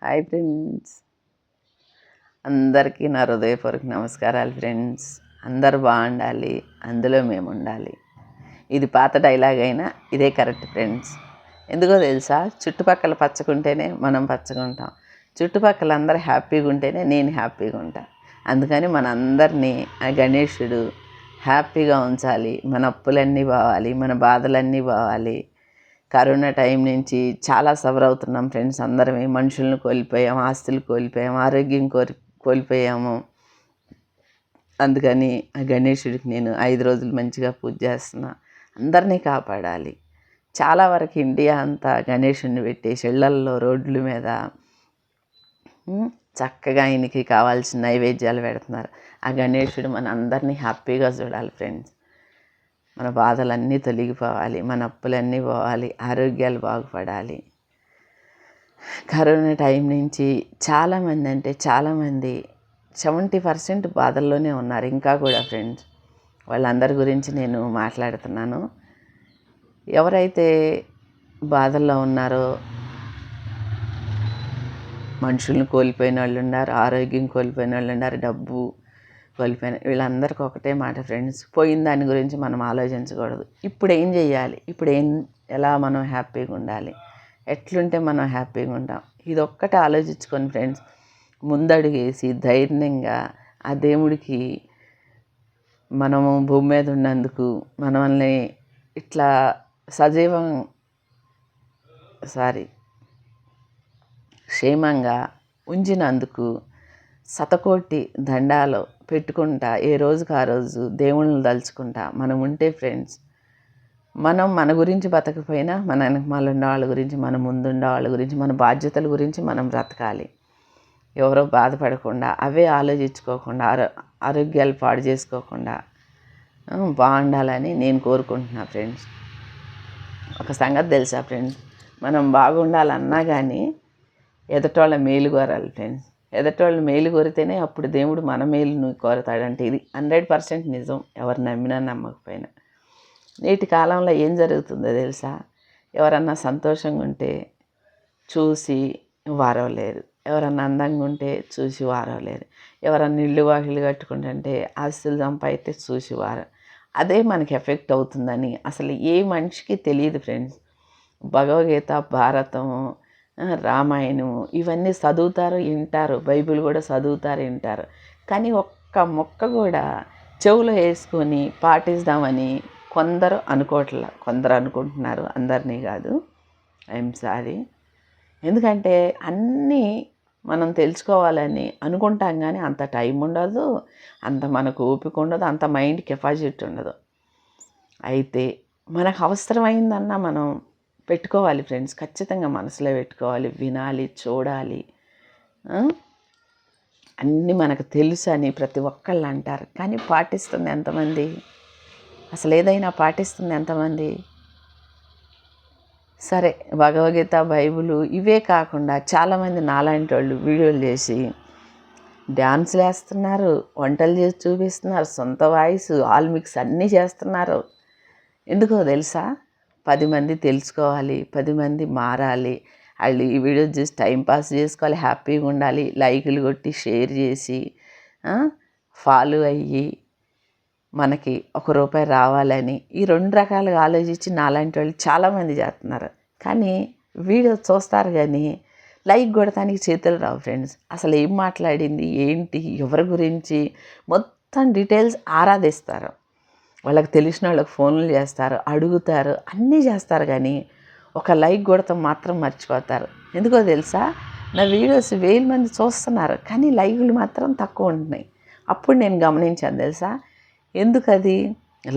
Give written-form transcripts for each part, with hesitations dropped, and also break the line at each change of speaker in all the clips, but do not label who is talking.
Hi friends, అందరికీ నా హృదయపూర్వక నమస్కారాలు ఫ్రెండ్స్. అందరు బాగుండాలి, అందులో మేము ఉండాలి. ఇది పాత డైలాగ్ అయినా ఇదే కరెక్ట్ ఫ్రెండ్స్. ఎందుకో తెలుసా, చుట్టుపక్కల పచ్చకుంటేనే మనం పచ్చగా ఉంటాం. చుట్టుపక్కల అందరు హ్యాపీగా ఉంటేనే నేను హ్యాపీగా ఉంటాను. అందుకని మనందరినీ ఆ గణేశుడు హ్యాపీగా ఉంచాలి. మన అప్పులన్నీ పోవాలి, మన బాధలన్నీ పోవాలి. కరోనా టైం నుంచి చాలా సఫర్ అవుతున్నాం ఫ్రెండ్స్. అందరమే మనుషులను కోల్పోయాము, ఆస్తులు కోల్పోయాము, ఆరోగ్యం కోల్పోయాము. అందుకని ఆ గణేశుడికి నేను 5 రోజులు మంచిగా పూజ చేస్తున్నా. అందరినీ కాపాడాలి. చాలా వరకు ఇండియా అంతా గణేశుడిని పెట్టేసి ఇళ్లల్లో రోడ్ల మీద చక్కగా ఆయనకి కావాల్సిన నైవేద్యాలు పెడుతున్నారు. ఆ గణేశుడు మన అందరినీ హ్యాపీగా చూడాలి ఫ్రెండ్స్. మన బాధలన్నీ తొలగిపోవాలి, మన అప్పులన్నీ పోవాలి, ఆరోగ్యాలు బాగుపడాలి. కరోనా టైం నుంచి చాలామంది 70% బాధల్లోనే ఉన్నారు ఇంకా కూడా ఫ్రెండ్స్. వాళ్ళందరి గురించి నేను మాట్లాడుతున్నాను. ఎవరైతే బాధల్లో ఉన్నారో, మనుషులను కోల్పోయిన వాళ్ళు ఉన్నారు, ఆరోగ్యం కోల్పోయిన వాళ్ళు ఉన్నారు, డబ్బు కోల్పోయిన వీళ్ళందరికీ ఒకటే మాట ఫ్రెండ్స్, పోయిన దాని గురించి మనం ఆలోచించకూడదు. ఇప్పుడు ఏం చేయాలి, ఎలా మనం హ్యాపీగా ఉండాలి, ఎట్లుంటే మనం హ్యాపీగా ఉంటాం, ఇది ఒక్కటే ఆలోచించుకొని ఫ్రెండ్స్ ముందడుగేసి ధైర్యంగా ఆ దేవుడికి మనము భూమి మీద ఉన్నందుకు, మనల్ని ఇట్లా క్షేమంగా ఉంచినందుకు శతకోటి దండాలు పెట్టుకుంటా ఏ రోజుకు ఆ రోజు దేవుళ్ళని తలుచుకుంటా మనం ఉంటే ఫ్రెండ్స్, మనం మన గురించి బతకపోయినా మన వెనకమాల ఉన్న వాళ్ళ గురించి, మన ముందున్న వాళ్ళ గురించి, మన బాధ్యతల గురించి మనం బ్రతకాలి. ఎవరో బాధపడకుండా, అవే ఆలోచించుకోకుండా, ఆరోగ్యాలు పాడు చేసుకోకుండా బాగుండాలని నేను కోరుకుంటున్నా ఫ్రెండ్స్. ఒక సంగతి తెలుసా ఫ్రెండ్స్, మనం బాగుండాలన్నా కానీ ఎదుటోళ్ళ మేలు కోరాలి ఫ్రెండ్స్. ఎదుటోళ్ళు మేలు కోరితేనే అప్పుడు దేవుడు మన మేలును కోరతాడంటే ఇది 100% నిజం, ఎవరు నమ్మినా నమ్మకపోయినా. నేటి కాలంలో ఏం జరుగుతుందో తెలుసా, ఎవరన్నా సంతోషంగా ఉంటే చూసి వారవలేరు, ఎవరన్నా అందంగా ఉంటే చూసి వారవలేరు, ఎవరన్నా ఇల్లు వాకిలు కట్టుకుంటుంటే ఆస్తులు సంపాదితే చూసి అదే మనకి ఎఫెక్ట్ అవుతుందని అసలు ఏ మనిషికి తెలియదు ఫ్రెండ్స్. భగవద్గీత, భారతము, రామాయణము ఇవన్నీ చదువుతారు, వింటారు, బైబిల్ కూడా చదువుతారు, వింటారు. కానీ ఒక్క మొక్క కూడా చెవులో వేసుకొని పాటిస్తామని కొందరు అనుకుంటున్నారు, అందరినీ కాదు. I'm sorry. ఎందుకంటే అన్నీ మనం తెలుసుకోవాలని అనుకుంటాం కానీ అంత టైం ఉండదు, అంత మనకు ఓపిక ఉండదు, అంత మైండ్ కెపాసిటీ ఉండదు. అయితే మనకు అవసరమైందన్నా మనం పెట్టుకోవాలి ఫ్రెండ్స్, ఖచ్చితంగా మనసులో పెట్టుకోవాలి, వినాలి, చూడాలి. అన్నీ మనకు తెలుసు అని ప్రతి ఒక్కళ్ళు అంటారు, కానీ పాటిస్తుంది ఎంతమంది? అసలు ఏదైనా పాటిస్తుంది ఎంతమంది? సరే, భగవద్గీత, బైబిలు ఇవే కాకుండా చాలామంది నాలాంటి వాళ్ళు వీడియోలు చేసి డ్యాన్సులు వేస్తున్నారు, వంటలు చేసి చూపిస్తున్నారు, సొంత వాయిస్ ఆల్ మిక్స్ అన్నీ చేస్తున్నారు. ఎందుకో తెలుసా, 10 మంది తెలుసుకోవాలి, 10 మంది మారాలి, వాళ్ళు ఈ వీడియో చూసి టైంపాస్ చేసుకోవాలి, హ్యాపీగా ఉండాలి, లైకులు కొట్టి షేర్ చేసి ఫాలో అయ్యి మనకి ₹1 రావాలని ఈ 2 రకాలుగా ఆలోచించి నాలాంటి వాళ్ళు చాలామంది చేస్తున్నారు. కానీ వీడియో చూస్తారు కానీ లైక్ కొడటానికి చేతులు రావు ఫ్రెండ్స్. అసలు ఏం మాట్లాడింది, ఏంటి, ఎవరి గురించి మొత్తం డీటెయిల్స్ ఆరాధిస్తారు. వాళ్ళకి తెలిసిన వాళ్ళకి ఫోన్లు చేస్తారు, అడుగుతారు, అన్నీ చేస్తారు, కానీ ఒక లైక్ కొడతాం మాత్రం మర్చిపోతారు. ఎందుకో తెలుసా, నా వీడియోస్ 1000 మంది చూస్తున్నారు, కానీ లైకులు మాత్రం తక్కువ ఉంటున్నాయి. అప్పుడు నేను గమనించాను తెలుసా, ఎందుకది?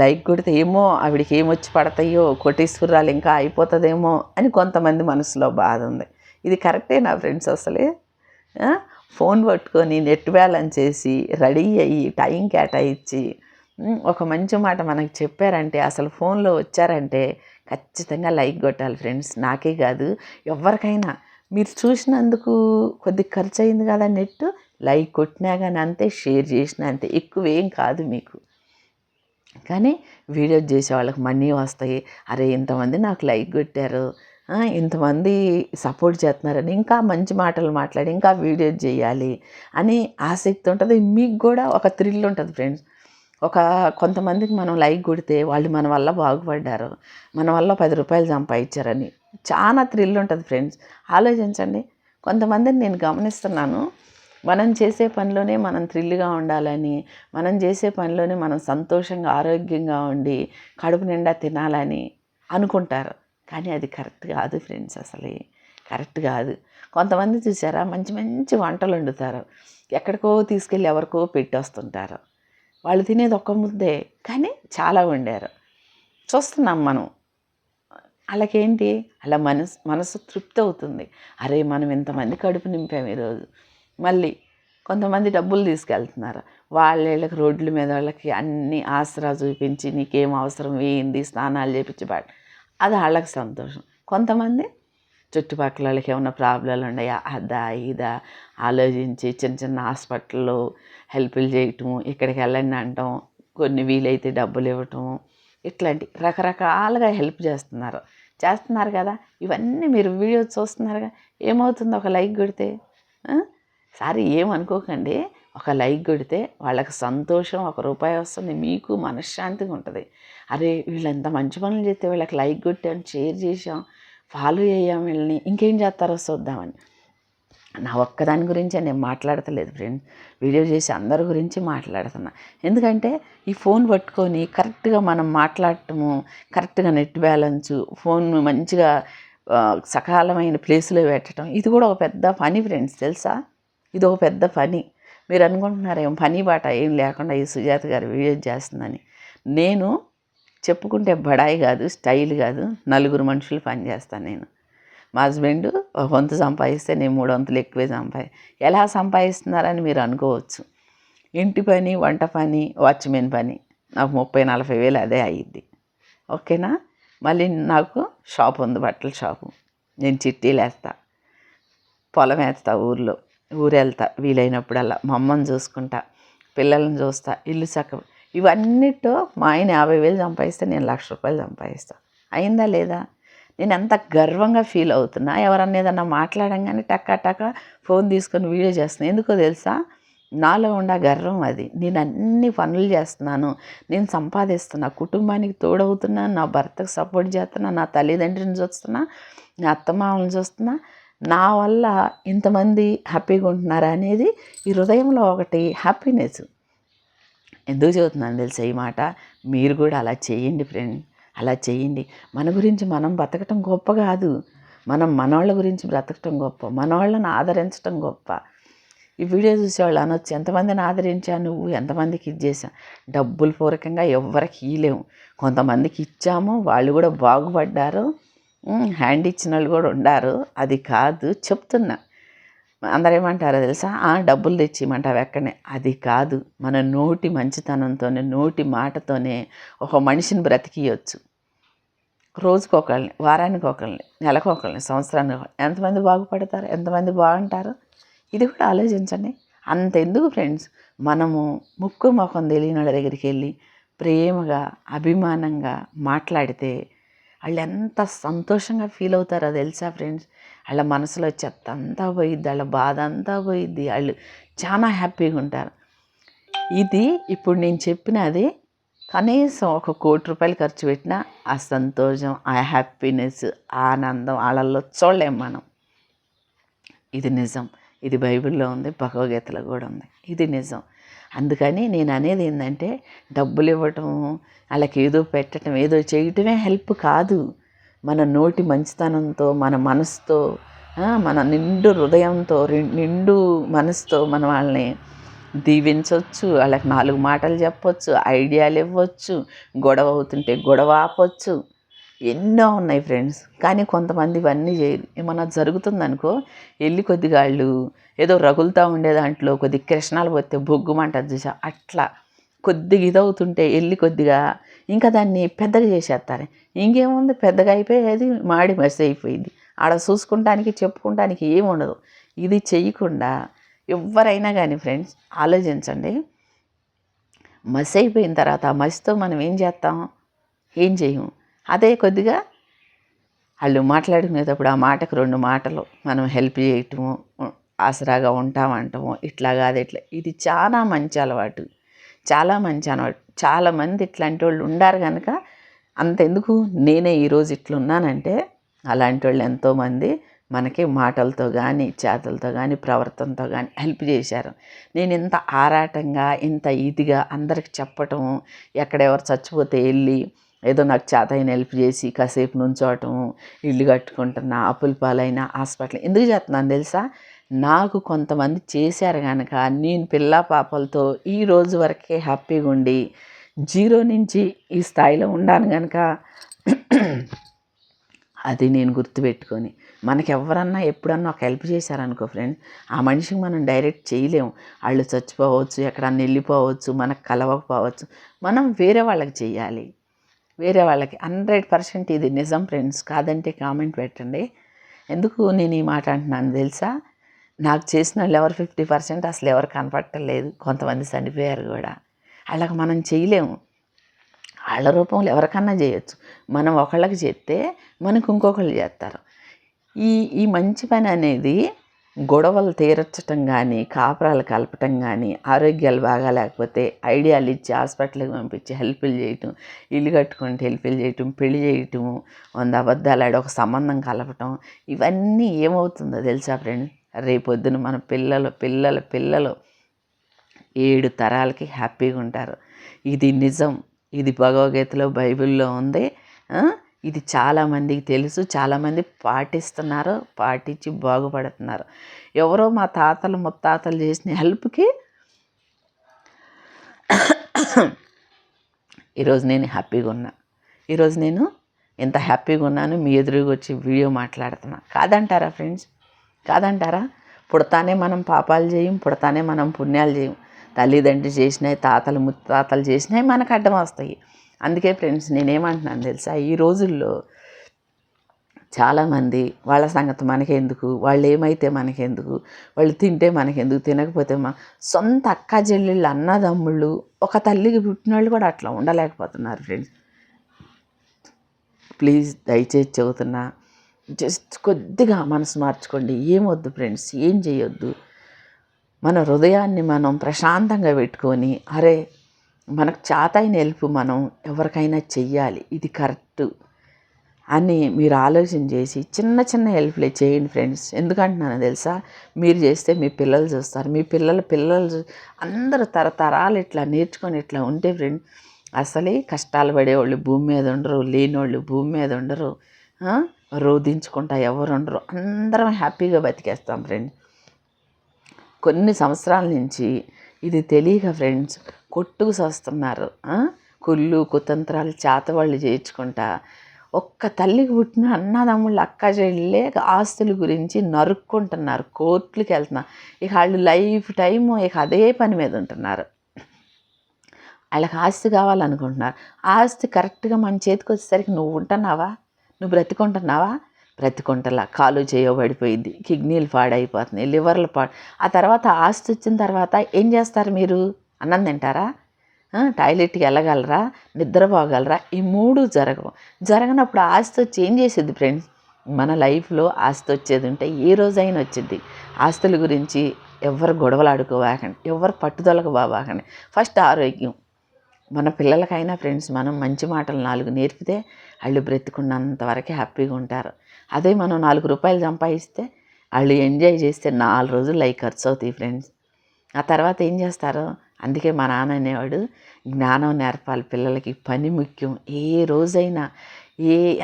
లైక్ కొడితే ఏమో ఆవిడికి ఏమొచ్చి పడతాయో, కోటీశ్వరాలు ఇంకా అయిపోతుందేమో అని కొంతమంది మనసులో బాధ ఉంది. ఇది కరెక్టే నా ఫ్రెండ్స్? అసలే ఫోన్ పట్టుకొని నెట్ బ్యాలెన్స్ చేసి రెడీ అయ్యి టైం కేటాయించి ఒక మంచి మాట మనకు చెప్పారంటే, అసలు ఫోన్లో వచ్చారంటే ఖచ్చితంగా లైక్ కొట్టాలి ఫ్రెండ్స్. నాకే కాదు, ఎవరికైనా. మీరు చూసినందుకు కొద్దిగా ఖర్చు అయింది కదా నెట్, లైక్ కొట్టినా కానీ అంతే, షేర్ చేసినా అంతే, ఎక్కువేం కాదు మీకు. కానీ వీడియో చేసే వాళ్ళకి మనీ వస్తాయి. అరే ఇంతమంది నాకు లైక్ కొట్టారు, ఇంతమంది సపోర్ట్ చేస్తున్నారని ఇంకా మంచి మాటలు మాట్లాడి ఇంకా వీడియోస్ చేయాలి అని ఆసక్తి ఉంటుంది. మీకు కూడా ఒక థ్రిల్ ఉంటుంది ఫ్రెండ్స్. కొంతమందికి మనం లైక్ కొడితే వాళ్ళు మన వల్ల బాగుపడ్డారు, మన వల్ల 10 రూపాయలు సంపాదించారని చాలా థ్రిల్ ఉంటుంది ఫ్రెండ్స్. ఆలోచించండి. కొంతమందిని నేను గమనిస్తున్నాను, మనం చేసే పనిలోనే మనం థ్రిల్గా ఉండాలని, మనం చేసే పనిలోనే మనం సంతోషంగా ఆరోగ్యంగా ఉండి కడుపు నిండా తినాలని అనుకుంటారు. కానీ అది కరెక్ట్ కాదు ఫ్రెండ్స్, అసలు కరెక్ట్ కాదు. కొంతమంది చూసారా, మంచి మంచి వంటలు వండుతారు, ఎక్కడికో తీసుకెళ్ళి ఎవరికో పెట్టి వస్తుంటారు. వాళ్ళు తినేది ఒక్క ముద్దే కానీ చాలా వండారు, చూస్తున్నాం మనం. వాళ్ళకేంటి, అలా మనసు తృప్తి అవుతుంది. అరే మనం ఇంతమంది కడుపు నింపాము ఈరోజు. మళ్ళీ కొంతమంది డబ్బులు తీసుకెళ్తున్నారు, వాళ్ళకి రోడ్ల మీద వాళ్ళకి అన్ని ఆసరా చూపించి నీకేం అవసరం ఏంది స్నానాలు చేయించబడి, అది వాళ్ళకి సంతోషం. కొంతమంది చుట్టుపక్కల వాళ్ళకి ఏమైనా ప్రాబ్లాలు ఉన్నాయా అదా ఇదా ఆలోచించి చిన్న చిన్న హాస్పిటల్లో హెల్ప్లు చేయటం, ఇక్కడికి వెళ్ళండి అంటాం, కొన్ని వీలైతే డబ్బులు ఇవ్వటం, ఇట్లాంటి రకరకాలుగా హెల్ప్ చేస్తున్నారు కదా. ఇవన్నీ మీరు వీడియోస్ చూస్తున్నారుగా. ఏమవుతుంది, ఒక లైక్ కొడితే సారీ ఏమనుకోకండి, ఒక లైక్ కొడితే వాళ్ళకి సంతోషం, ₹1 వస్తుంది, మీకు మనశ్శాంతిగా ఉంటుంది. అరే వీళ్ళు ఎంత మంచి పనులు చేస్తే వీళ్ళకి లైక్ కొట్టాం, షేర్ చేసాం, ఫాలో అయ్యాం, వీళ్ళని ఇంకేం చేస్తారో చూద్దామని. నా ఒక్కదాని గురించే నేను మాట్లాడతలేదు ఫ్రెండ్స్, వీడియో చేసి అందరి గురించి మాట్లాడుతున్నా. ఎందుకంటే ఈ ఫోన్ పట్టుకొని కరెక్ట్గా మనం మాట్లాడటము, కరెక్ట్గా నెట్ బ్యాలెన్సు, ఫోన్ మంచిగా సకాలమైన ప్లేస్లో పెట్టడం, ఇది కూడా ఒక పెద్ద పని ఫ్రెండ్స్, తెలుసా? ఇది ఒక పెద్ద పని. మీరు అనుకుంటున్నారేమో పని బాట ఏం లేకుండా ఈ సుజాత గారు వీడియో చేస్తుందని. నేను చెప్పుకుంటే బడాయి కాదు, స్టైల్ కాదు, 4 మనుషులు పని చేస్తాను నేను. మా హస్బెండ్ 1 వంతు సంపాదిస్తే నేను 3 వంతులు ఎక్కువే ఎలా సంపాదిస్తున్నారని మీరు అనుకోవచ్చు. ఇంటి పని, వంట పని, వాచ్మెన్ పని, నాకు 30-40 వేలు అదే అయ్యిద్ది. ఓకేనా? మళ్ళీ నాకు షాప్ ఉంది, బట్టల షాపు. నేను చిట్టీలు వేస్తా, పొలం వేస్తా, ఊరెళ్తా వీలైనప్పుడల్లా, మా అమ్మని చూసుకుంటా, పిల్లల్ని చూస్తా, ఇల్లు ఇవన్నిటితో మా ఆయన 50,000 సంపాదిస్తే నేను ₹1,00,000 సంపాదిస్తా. అయిందా లేదా? నేను ఎంత గర్వంగా ఫీల్ అవుతున్నా. ఎవరన్నా ఏదన్నా మాట్లాడంగానే టకా ఫోన్ తీసుకొని వీడియో చేస్తున్నాను. ఎందుకో తెలుసా? నాలో ఉన్న గర్వం అది. నేను అన్ని పనులు చేస్తున్నాను, నేను సంపాదిస్తున్నా, కుటుంబానికి తోడవుతున్నా, నా భర్తకు సపోర్ట్ చేస్తున్నా, నా తల్లిదండ్రులను చూస్తున్నా, నా అత్తమామలను చూస్తున్నా, నా వల్ల ఇంతమంది హ్యాపీగా ఉంటున్నారా అనేది ఈ హృదయంలో ఒకటి హ్యాపీనెస్. ఎందుకు చెబుతున్నాను తెలుసా ఈ మాట? మీరు కూడా అలా చేయండి ఫ్రెండ్, అలా చేయండి. మన గురించి మనం బ్రతకటం గొప్ప కాదు, మనం మనవాళ్ళ గురించి బ్రతకటం గొప్ప, మనవాళ్ళని ఆదరించడం గొప్ప. ఈ వీడియో చూసేవాళ్ళు అనొచ్చు, ఎంతమందిని ఆదరించాను నువ్వు, ఎంతమందికి ఇచ్చేసా. డబ్బులు పూర్వకంగా ఎవ్వరికి ఇవ్వలేము, కొంతమందికి ఇచ్చాము, వాళ్ళు కూడా బాగుపడ్డారు, హ్యాండ్ ఇచ్చిన వాళ్ళు కూడా ఉండారు. అది కాదు చెప్తున్నా. అందరూ ఏమంటారో తెలుసా? డబ్బులు తెచ్చిమంటావు ఎక్కడనే. అది కాదు, మన నోటి మంచితనంతోనే, నోటి మాటతోనే ఒక మనిషిని బ్రతికియొచ్చు. రోజుకొకళ్ళని, వారానికి ఒకళ్ళని, నెలకొకళ్ళని, సంవత్సరానికి ఎంతమంది బాగుపడతారు, ఎంతమంది బాగుంటారు, ఇది కూడా ఆలోచించండి. అంతెందుకు ఫ్రెండ్స్, మనము ముక్కు ముఖం తెలియని వాళ్ళ దగ్గరికి వెళ్ళి ప్రేమగా అభిమానంగా మాట్లాడితే వాళ్ళు ఎంత సంతోషంగా ఫీల్ అవుతారో తెలుసా ఫ్రెండ్స్? వాళ్ళ మనసులో చెత్త అంతా పోయిద్ది, వాళ్ళ బాధ అంతా పోయిద్ది, వాళ్ళు చాలా హ్యాపీగా ఉంటారు. ఇది ఇప్పుడు నేను చెప్పినది కనీసం ₹1,00,00,000 ఖర్చు పెట్టినా ఆ సంతోషం, ఆ హ్యాపీనెస్, ఆనందం వాళ్ళల్లో చూడలేం మనం. ఇది నిజం. ఇది బైబిల్లో ఉంది, భగవద్గీతలో కూడా ఉంది. ఇది నిజం. అందుకని నేను అనేది ఏంటంటే, డబ్బులు ఇవ్వటం, వాళ్ళకి ఏదో పెట్టడం, ఏదో చేయటమే హెల్ప్ కాదు. మన నోటి మంచితనంతో, మన మనసుతో, మన నిండు హృదయంతో, నిండు మనసుతో మనం వాళ్ళని దీవించవచ్చు, వాళ్ళకి 4 మాటలు చెప్పవచ్చు, ఐడియాలు ఇవ్వచ్చు, గొడవ అవుతుంటే గొడవ ఆపవచ్చు, ఎన్నో ఉన్నాయి ఫ్రెండ్స్. కానీ కొంతమంది ఇవన్నీ చేయరు. ఏమన్నా జరుగుతుందనుకో వెళ్ళి కొద్దిగా వాళ్ళు ఏదో రగులుతూ ఉండే దాంట్లో కొద్ది కిరసనాలు పోతే బొగ్గుమంటది చూసా, అట్లా కొద్దిగా ఇదవుతుంటే వెళ్ళి కొద్దిగా ఇంకా దాన్ని పెద్దగా చేసేస్తారు. ఇంకేముంది, పెద్దగా అయిపోయేది మాడి మసి అయిపోయింది. ఆడ చూసుకుంటానికి చెప్పుకుంటానికి ఏమి ఉండదు. ఇది చెయ్యకుండా ఎవరైనా కానీ ఫ్రెండ్స్ ఆలోచించండి, మసి అయిపోయిన తర్వాత ఆ మసితో మనం ఏం చేస్తాం? ఏం చేయము. అదే కొద్దిగా వాళ్ళు మాట్లాడుకునేటప్పుడు ఆ మాటకు 2 మాటలు మనం హెల్ప్ చేయటము, ఆసరాగా ఉంటామంటాము, ఇట్లా కాదు ఇట్లా. ఇది చాలా మంచి అలవాటు, చాలా మంచి అలవాటు. చాలామంది ఇట్లాంటి వాళ్ళు ఉండారు కనుక అంతెందుకు నేనే ఈరోజు ఇట్లున్నానంటే అలాంటి వాళ్ళు ఎంతోమంది మనకి మాటలతో కానీ చేతలతో కానీ ప్రవర్తనతో కానీ హెల్ప్ చేశారు. నేను ఇంత ఆరాటంగా ఇంత ఇదిగా అందరికి చెప్పటము, ఎక్కడెవరు చచ్చిపోతే వెళ్ళి ఏదో నాకు చేతైన హెల్ప్ చేసి కాసేపు నుంచోవటం, ఇల్లు కట్టుకుంటున్నా, అప్పుల పాలైన, హాస్పిటల్ ఎందుకు చేస్తున్నాను తెలుసా? నాకు కొంతమంది చేశారు కనుక నేను పిల్ల పాపలతో ఈ రోజు వరకే హ్యాపీగా ఉండి 0 నుంచి ఈ స్థాయిలో ఉన్నాను కనుక అది నేను గుర్తుపెట్టుకొని మనకి ఎవరన్నా ఎప్పుడన్నా ఒక హెల్ప్ చేశారనుకో ఫ్రెండ్స్, ఆ మనిషికి మనం డైరెక్ట్ చేయలేము. వాళ్ళు చచ్చిపోవచ్చు, ఎక్కడన్నా వెళ్ళిపోవచ్చు, మనకు కలవకపోవచ్చు. మనం వేరే వాళ్ళకి చెయ్యాలి, వేరే వాళ్ళకి. 100% ఇది నిజం ఫ్రెండ్స్. కాదంటే కామెంట్ పెట్టండి. ఎందుకు నేను ఈ మాట అంటున్నాను తెలుసా? నాకు చేసిన వాళ్ళు ఎవరు 50% అసలు ఎవరు కనపట్టలేదు. కొంతమంది చనిపోయారు కూడా. వాళ్ళకి మనం చేయలేము. వాళ్ళ రూపంలో ఎవరికన్నా చేయొచ్చు. మనం ఒకళ్ళకి చేస్తే మనకు ఇంకొకళ్ళు చేస్తారు. ఈ మంచి పని అనేది గొడవలు తీర్చటం కానీ, కాపురాలు కలపటం కానీ, ఆరోగ్యాలు బాగా లేకపోతే ఐడియాలు ఇచ్చి హాస్పిటల్కి పంపించి హెల్ప్లు చేయటం, ఇల్లు కట్టుకుంటే హెల్ప్లు చేయటం, పెళ్లి చేయటము, 100 అబద్ధాలు ఆడి ఒక సంబంధం కలపటం, ఇవన్నీ ఏమవుతుందో తెలుసా ఫ్రెండ్స్? రేపొద్దున మన పిల్లలు పిల్లల పిల్లలు 7 తరాలకి హ్యాపీగా ఉంటారు. ఇది నిజం. ఇది భగవద్గీతలో బైబిల్లో ఉంది. ఇది చాలామందికి తెలుసు, చాలామంది పాటిస్తున్నారు, పాటించి బాగుపడుతున్నారు. ఎవరో మా తాతలు ముత్తాతలు చేసిన హెల్ప్కి ఈరోజు నేను హ్యాపీగా ఉన్నా. ఈరోజు నేను ఎంత హ్యాపీగా ఉన్నాను, మీ ఎదురుగా వచ్చి వీడియో మాట్లాడుతున్నా. కాదంటారా ఫ్రెండ్స్? కాదంటారా? పుడతానే మనం పాపాలు చేయం, పుడతానే మనం పుణ్యాలు చేయం. తల్లిదండ్రులు చేసినాయి, తాతలు ముత్తాతలు చేసినాయి మనకు అడ్డం వస్తాయి. అందుకే ఫ్రెండ్స్ నేనేమంటున్నాను తెలుసా? ఈ రోజుల్లో చాలామంది వాళ్ళ సంగతి మనకెందుకు, వాళ్ళు ఏమైతే మనకెందుకు, వాళ్ళు తింటే మనకెందుకు, తినకపోతే సొంత అక్క చెల్లెళ్ళు, అన్నదమ్ముళ్ళు, ఒక తల్లికి పుట్టిన వాళ్ళు కూడా అట్లా ఉండలేకపోతున్నారు ఫ్రెండ్స్. ప్లీజ్ దయచేసి చెబుతున్నా, జస్ట్ కొద్దిగా మనసు మార్చుకోండి. ఏమొద్దు ఫ్రెండ్స్, ఏం చేయొద్దు. మన హృదయాన్ని మనం ప్రశాంతంగా పెట్టుకొని, అరే మనకు చేతైన హెల్ప్ మనం ఎవరికైనా చెయ్యాలి, ఇది కరెక్టు అని మీరు ఆలోచన చేసి చిన్న చిన్న హెల్ప్లే చేయండి ఫ్రెండ్స్. ఎందుకంటున్నానో తెలుసా? మీరు చేస్తే మీ పిల్లలు చూస్తారు, మీ పిల్లలు అందరూ తరతరాలు ఇట్లా నేర్చుకొని ఇట్లా ఉంటే ఫ్రెండ్, అసలే కష్టాలు పడేవాళ్ళు భూమి మీద ఉండరు, లేనివాళ్ళు భూమి మీద ఉండరు, రోధించుకుంటా ఎవరు ఉండరు, అందరం హ్యాపీగా బతికేస్తాం ఫ్రెండ్స్. కొన్ని సంవత్సరాల నుంచి ఇది తెలియక ఫ్రెండ్స్ కొట్టుకు వస్తున్నారు. కుళ్ళు కుతంత్రాలు చేతవాళ్ళు చేయించుకుంటా ఒక్క తల్లికి పుట్టిన అన్నదమ్ముళ్ళు అక్క చెల్లెళ్ళే ఆస్తుల గురించి నరుక్కుంటున్నారు, కోర్టులకు వెళ్తున్నారు. ఇక వాళ్ళు లైఫ్ టైము ఇక అదే పని మీద ఉంటున్నారు. వాళ్ళకి ఆస్తి కావాలనుకుంటున్నారు. ఆస్తి కరెక్ట్గా మన చేతికి వచ్చేసరికి నువ్వు ఉంటున్నావా? నువ్వు బ్రతికుంటున్నావా? బ్రతికుంటలా. కాలు చేయబడిపోయింది, కిడ్నీలు పాడైపోతున్నాయి, లివర్లు ఆ తర్వాత ఆస్తి వచ్చిన తర్వాత ఏం చేస్తారు మీరు? అన్నం తింటారా? టాయిలెట్కి వెళ్ళగలరా? నిద్రపోగలరా? ఈ 3 జరగనప్పుడు ఆస్తి వచ్చి ఏం చేసేది ఫ్రెండ్స్? మన లైఫ్లో ఆస్తి వచ్చేది ఉంటే ఏ రోజైనా వచ్చింది. ఆస్తుల గురించి ఎవరు గొడవలు ఆడుకోవాకండి, ఎవరు పట్టుదలకు బాబాకండి. ఫస్ట్ ఆరోగ్యం. మన పిల్లలకైనా ఫ్రెండ్స్ మనం మంచి మాటలు 4 నేర్పితే వాళ్ళు బ్రతికున్నంతవరకే హ్యాపీగా ఉంటారు. అదే మనం 4 రూపాయలు సంపాదిస్తే వాళ్ళు ఎంజాయ్ చేస్తే 4 రోజులు అవి ఖర్చు అవుతాయి ఫ్రెండ్స్. ఆ తర్వాత ఏం చేస్తారు? అందుకే మా నాన్న అనేవాడు, జ్ఞానం నేర్పాలి పిల్లలకి, పని ముఖ్యం. ఏ రోజైనా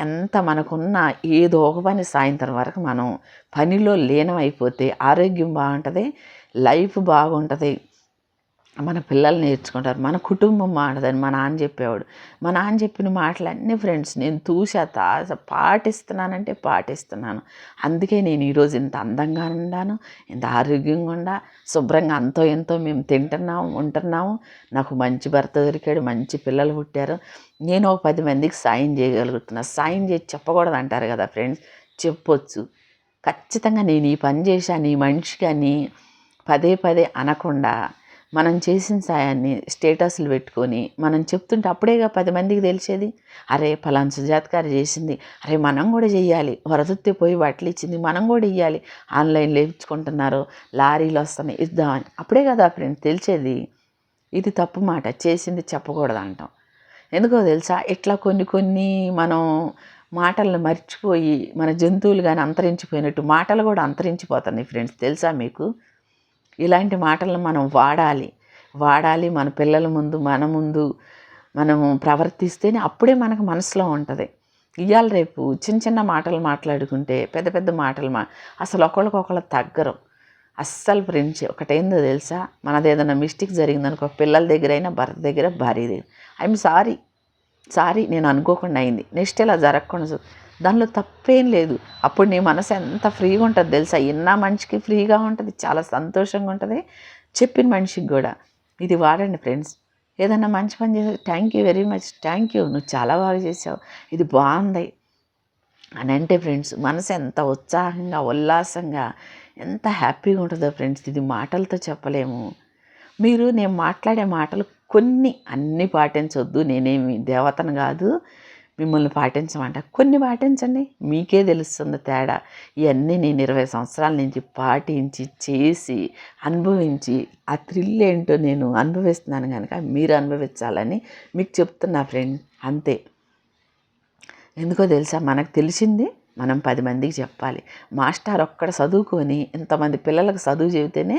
ఎంత మనకున్న ఏదో ఒక పని సాయంత్రం వరకు మనం పనిలో లీనం అయిపోతే ఆరోగ్యం బాగుంటుంది, లైఫ్ బాగుంటుంది, మన పిల్లలు నేర్చుకుంటారు, మన కుటుంబం మాటదని మా నాన్న చెప్పేవాడు. మా నాన్న చెప్పిన మాటలన్నీ ఫ్రెండ్స్ నేను పాటిస్తున్నానంటే పాటిస్తున్నాను. అందుకే నేను ఈరోజు ఇంత అందంగా ఉన్నాను, ఇంత ఆరోగ్యంగా ఉండా, శుభ్రంగా అంతో ఎంతో మేము తింటున్నాము, ఉంటున్నాము. నాకు మంచి భర్త దొరికాడు, మంచి పిల్లలు పుట్టారు. నేను ఒక 10 మందికి సాయం చేయగలుగుతున్నా. సాయం చేసి చెప్పకూడదు అంటారు కదా ఫ్రెండ్స్, చెప్పొచ్చు. ఖచ్చితంగా నేను ఈ పని చేశాను ఈ మనిషికి అని పదే అనకుండా మనం చేసిన సాయాన్ని స్టేటస్లు పెట్టుకొని మనం చెప్తుంటే అప్పుడేగా 10 మందికి తెలిసేది. అరే పలానా సుజాత గారు చేసింది, అరే మనం కూడా చెయ్యాలి, వరదొత్తే పోయి బట్టలు ఇచ్చింది, మనం కూడా ఇవ్వాలి, ఆన్లైన్లో ఇచ్చుకుంటున్నారు, లారీలు వస్తున్నాయి ఇద్దామని. అప్పుడే కదా ఫ్రెండ్స్ తెలిసేది. ఇది తప్పు మాట, చేసింది చెప్పకూడదు అంటాం. ఎందుకో తెలుసా, ఇట్లా కొన్ని కొన్ని మనం మాటలను మర్చిపోయి మన జంతువులు కానీ అంతరించిపోయినట్టు మాటలు కూడా అంతరించిపోతున్నాయి ఫ్రెండ్స్. తెలుసా మీకు? ఇలాంటి మాటలను మనం వాడాలి మన పిల్లల ముందు, మన ముందు మనం ప్రవర్తిస్తేనే అప్పుడే మనకు మనసులో ఉంటుంది. ఇవాళ రేపు చిన్న చిన్న మాటలు మాట్లాడుకుంటే పెద్ద పెద్ద మాటలు అసలు ఒకళ్ళకొకళ్ళు తగ్గరు అస్సలు ఫ్రెండ్స్. ఒకటేందో తెలుసా, మనది ఏదైనా మిస్టేక్ జరిగిందనుకో, పిల్లల దగ్గర అయినా, భర్త దగ్గర, భార్య దగ్గర, ఐఎమ్ సారీ నేను అనుకోకుండా అయింది, నెక్స్ట్ ఇలా జరగకుండా, దానిలో తప్పేం లేదు. అప్పుడు నీ మనసు ఎంత ఫ్రీగా ఉంటుంది తెలుసా. విన్న మనిషికి ఫ్రీగా ఉంటుంది, చాలా సంతోషంగా ఉంటుంది, చెప్పిన మనిషికి కూడా. ఇది వాడండి ఫ్రెండ్స్. ఏదన్నా మంచి పని చేసి thank you very much, thank you, నువ్వు చాలా బాగా చేసావు, ఇది బాగుంది అని అంటే ఫ్రెండ్స్ మనసు ఎంత ఉత్సాహంగా, ఉల్లాసంగా, ఎంత హ్యాపీగా ఉంటుందో ఫ్రెండ్స్. ఇది మాటలతో చెప్పలేము. నేను మాట్లాడే మాటలు అన్నీ పాటించవద్దు, నేనేమి దేవతను కాదు మిమ్మల్ని పాటించమంట. కొన్ని పాటించండి, మీకే తెలుస్తుంది తేడా. ఇవన్నీ నేను 20 సంవత్సరాల నుంచి పాటించి, చేసి, అనుభవించి, ఆ థ్రిల్ ఏంటో నేను అనుభవిస్తున్నాను కనుక మీరు అనుభవించాలని మీకు చెప్తున్నా ఫ్రెండ్. అంతే. ఎందుకో తెలుసా, మనకు తెలిసింది మనం 10 మందికి చెప్పాలి. మాస్టర్ ఒక్కడ చదువుకొని ఇంతమంది పిల్లలకు చదువు చెబితేనే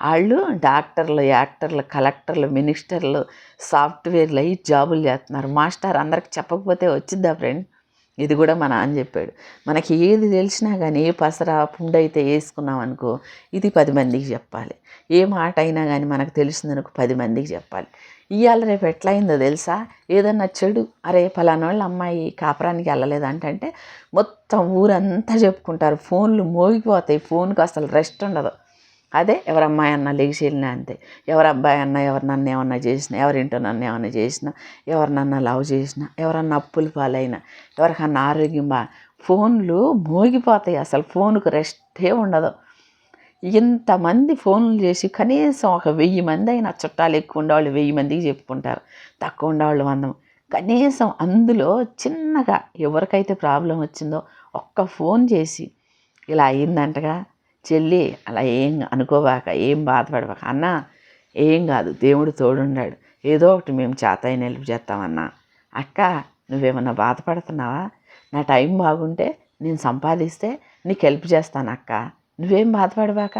వాళ్ళు డాక్టర్లు, యాక్టర్లు, కలెక్టర్లు, మినిస్టర్లు, సాఫ్ట్వేర్లు అయ్యి జాబులు చేస్తున్నారు. మాస్టర్ అందరికి చెప్పకపోతే వచ్చిద్దా ఫ్రెండ్? ఇది కూడా మా నాన్న చెప్పాడు. మనకి ఏది తెలిసినా కానీ, ఏ పసరా పుండైతే వేసుకున్నాం అనుకో, ఇది 10 మందికి చెప్పాలి. ఏ మాట అయినా కానీ మనకు తెలిసిందనుకో 10 మందికి చెప్పాలి. ఇవాళ రేపు ఎట్లయిందో తెలుసా, ఏదన్నా చెడు, అరే పలానా వాళ్ళ అమ్మాయి కాపురానికి వెళ్ళలేదంటే మొత్తం ఊరంతా చెప్పుకుంటారు, ఫోన్లు మోగిపోతాయి, ఫోన్కి అసలు రెస్ట్ ఉండదు. అదే ఎవరి అమ్మాయి అన్న లేచి వెళ్ళినా అంతే, ఎవరి అబ్బాయి అన్న ఎవరు నన్ను ఏమన్నా చేసినా, ఎవరింటో నన్ను ఏమన్నా చేసినా, ఎవరినన్నా లవ్ చేసినా, ఎవరన్నా అప్పులు పాలైనా, ఎవరికన్నా ఆరోగ్యం ఫోన్లు మోగిపోతాయి, అసలు ఫోన్కు రెస్టే ఉండదు. ఇంతమంది ఫోన్లు చేసి కనీసం ఒక 1000 మంది అయినా, చుట్టాలు ఎక్కువ ఉండేవాళ్ళు 1000 మందికి చెప్పుకుంటారు, తక్కువ ఉండేవాళ్ళు 100. కనీసం అందులో చిన్నగా ఎవరికైతే ప్రాబ్లం వచ్చిందో ఒక్క ఫోన్ చేసి, ఇలా అయ్యిందంటగా చెల్లి, అలా ఏం అనుకోబాక, ఏం బాధపడబాక, అన్న ఏం కాదు, దేవుడు తోడున్నాడు, ఏదో ఒకటి మేము చేతైన హెల్ప్ చేస్తామన్నా, అక్క నువ్వేమన్నా బాధపడుతున్నావా, నా టైం బాగుంటే నేను సంపాదిస్తే నీకు హెల్ప్ చేస్తాను అక్క, నువ్వేం బాధపడబాక.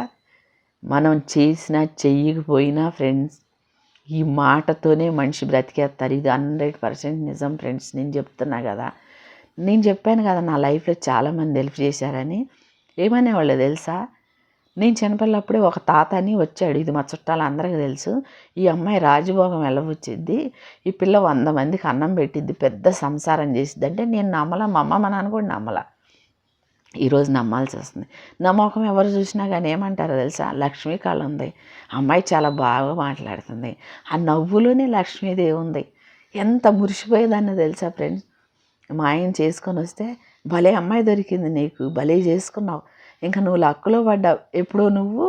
మనం చేసినా చెయ్యకపోయినా ఫ్రెండ్స్, ఈ మాటతోనే మనిషి బ్రతికేస్తారు. ఇది 100% నిజం ఫ్రెండ్స్. నేను చెప్తున్నా కదా, నేను చెప్పాను కదా నా లైఫ్లో చాలామంది హెల్ప్ చేశారని. ఏమనేవాళ్ళు తెలుసా, నేను చిన్నపిల్లప్పుడే ఒక తాత అని వచ్చాడు, ఇది మా చుట్టాలు అందరికీ తెలుసు, ఈ అమ్మాయి రాజభోగం వెళ్ళవచ్చింది, ఈ పిల్ల 100 మందికి అన్నం పెట్టిద్ది, పెద్ద సంసారం చేసిద్ది అంటే నేను నమ్మలా, మా అమ్మ మా నాన్న కూడా నమ్మలా. ఈరోజు నమ్మాల్సి వస్తుంది. నా మొఖం ఎవరు చూసినా కానీ ఏమంటారో తెలుసా, లక్ష్మీ కళ ఉంది, అమ్మాయి చాలా బాగా మాట్లాడుతుంది, ఆ నవ్వులోనే లక్ష్మీదేవి ఉంది. ఎంత మురిసిపోయేదాన్ని తెలుసా ఫ్రెండ్స్. మా ఆయన చేసుకొని వస్తే, భలే అమ్మాయి దొరికింది నీకు, భలే చేసుకున్నావు, ఇంకా నువ్వు లక్కులో పడ్డావు, ఎప్పుడో నువ్వు